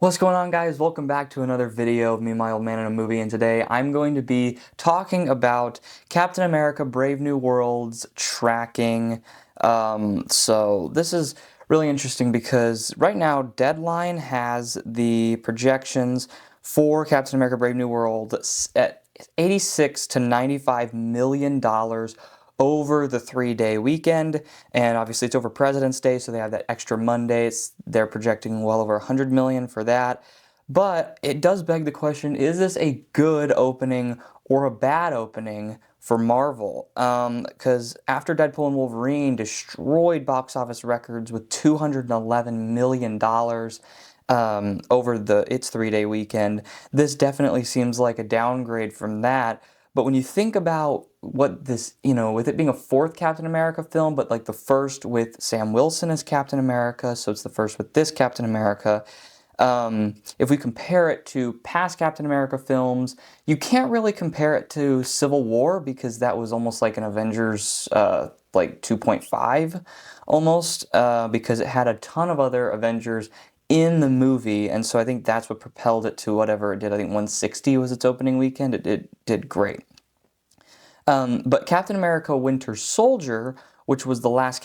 What's going on, guys? Welcome back to another video of me and my old man in a movie, and today I'm going to be talking about Captain America Brave New World's tracking. So this is really interesting because right now Deadline has the projections for Captain America Brave New World at $86 to $95 million over the 3-day weekend, and obviously it's over President's Day, so they have that extra Monday. They're projecting well over 100 million for that. But it does beg the question, is this a good opening or a bad opening for Marvel? Because after Deadpool and Wolverine destroyed box office records with $211 million over its 3-day weekend, this definitely seems like a downgrade from that. But when you think about what this, with it being a fourth Captain America film, but like the first with Sam Wilson as Captain America, so it's the first with this Captain America. If we compare it to past Captain America films, you can't really compare it to Civil War because that was almost like an Avengers like 2.5 almost, because it had a ton of other Avengers in the movie, and so I think that's what propelled it to whatever it did. I think 160 was its opening weekend. It did great. But Captain America Winter Soldier, which was the last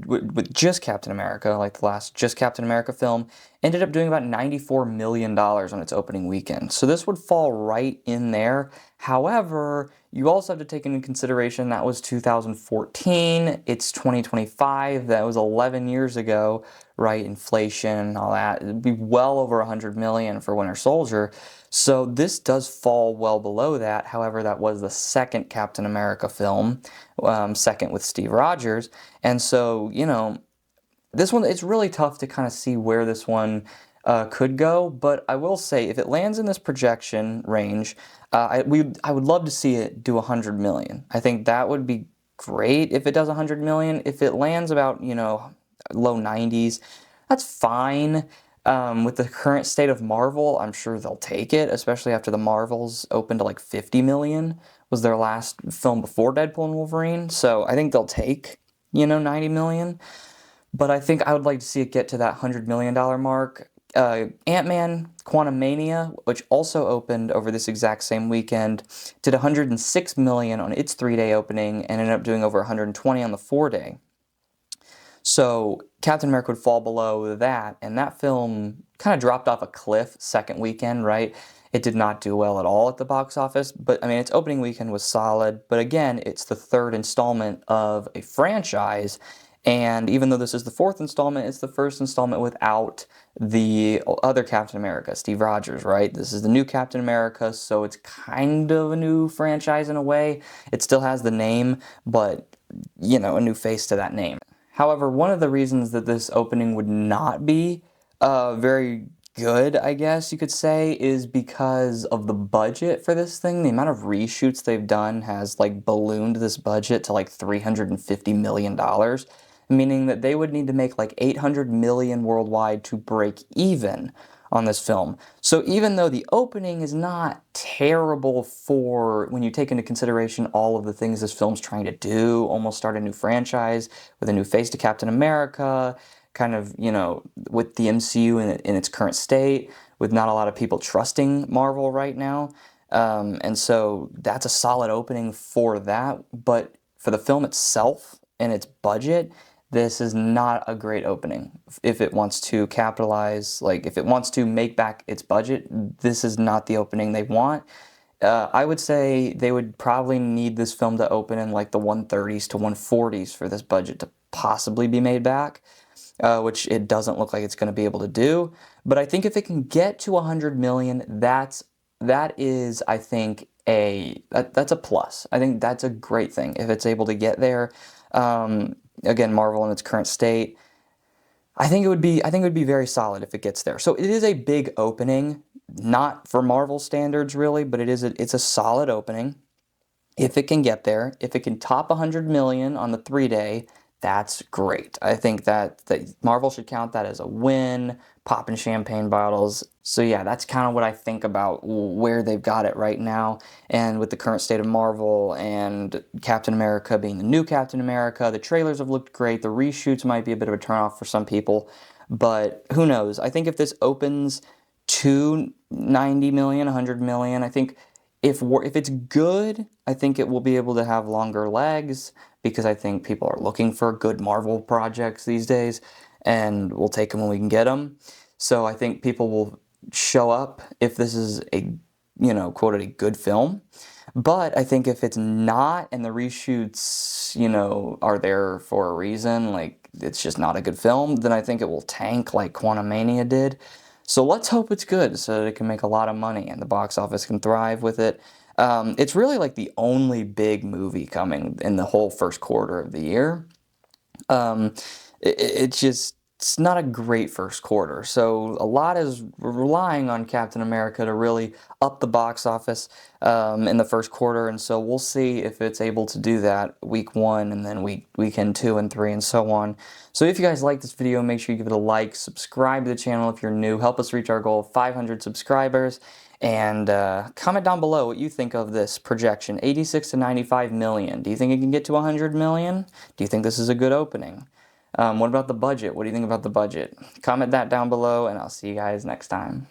with just Captain America, like the last just Captain America film, ended up doing about $94 million on its opening weekend. So this would fall right in there. However, you also have to take into consideration that was 2014, it's 2025, that was 11 years ago, right? Inflation and all that. It'd be well over 100 million for Winter Soldier. So this does fall well below that. However, that was the second Captain America film, second with Steve Rogers. And so, this one, it's really tough to kind of see where this one could go. But I will say, if it lands in this projection range, I would love to see it do 100 million. I think that would be great if it does 100 million. If it lands about, low 90s, that's fine. With the current state of Marvel, I'm sure they'll take it, especially after the Marvels opened to like 50 million, was their last film before Deadpool and Wolverine. So I think they'll take, 90 million. But I think I would like to see it get to that $100 million mark. Ant-Man Quantumania, which also opened over this exact same weekend, did 106 million on its 3-day opening and ended up doing over 120 on the 4-day. So Captain America would fall below that, and that film kind of dropped off a cliff second weekend, right? It did not do well at all at the box office, but I mean, its opening weekend was solid. But again, it's the third installment of a franchise, and even though this is the fourth installment, it's the first installment without the other Captain America, Steve Rogers, right? This is the new Captain America, so it's kind of a new franchise in a way. It still has the name, but, a new face to that name. However, one of the reasons that this opening would not be very good, I guess you could say, is because of the budget for this thing. The amount of reshoots they've done has like ballooned this budget to like $350 million, meaning that they would need to make like 800 million worldwide to break even on this film. So even though the opening is not terrible for when you take into consideration all of the things this film's trying to do, almost start a new franchise with a new face to Captain America, kind of, with the MCU in its current state, with not a lot of people trusting Marvel right now. And so that's a solid opening for that. But for the film itself and its budget, this is not a great opening. If it wants to capitalize, like if it wants to make back its budget, this is not the opening they want. I would say they would probably need this film to open in like the 130s to 140s for this budget to possibly be made back, which it doesn't look like it's going to be able to do. But I think if it can get to 100 million, that is, I think, that's a plus. I think that's a great thing if it's able to get there. Again, Marvel in its current state, I think it would be very solid if it gets there. So it is a big opening, not for Marvel standards really, but it's a solid opening. If it can get there, if it can top 100 million on the 3-day, that's great. I think that Marvel should count that as a win, popping champagne bottles. So yeah, that's kind of what I think about where they've got it right now. And with the current state of Marvel and Captain America being the new Captain America, the trailers have looked great. The reshoots might be a bit of a turnoff for some people, but who knows? I think if this opens 290 million, 100 million. I think if it's good, I think it will be able to have longer legs because I think people are looking for good Marvel projects these days, and we'll take them when we can get them. So I think people will show up if this is a, quoted a good film. But I think if it's not and the reshoots, are there for a reason, like it's just not a good film, then I think it will tank like Quantumania did. So let's hope it's good so that it can make a lot of money and the box office can thrive with it. It's really like the only big movie coming in the whole first quarter of the year. Um, it's not a great first quarter. So a lot is relying on Captain America to really up the box office in the first quarter, and so we'll see if it's able to do that week 1 and then weekend 2 and 3 and so on. So if you guys like this video, make sure you give it a like, subscribe to the channel if you're new, help us reach our goal of 500 subscribers, and comment down below what you think of this projection, 86 to 95 million. Do you think it can get to 100 million? Do you think this is a good opening? What about the budget? What do you think about the budget? Comment that down below, and I'll see you guys next time.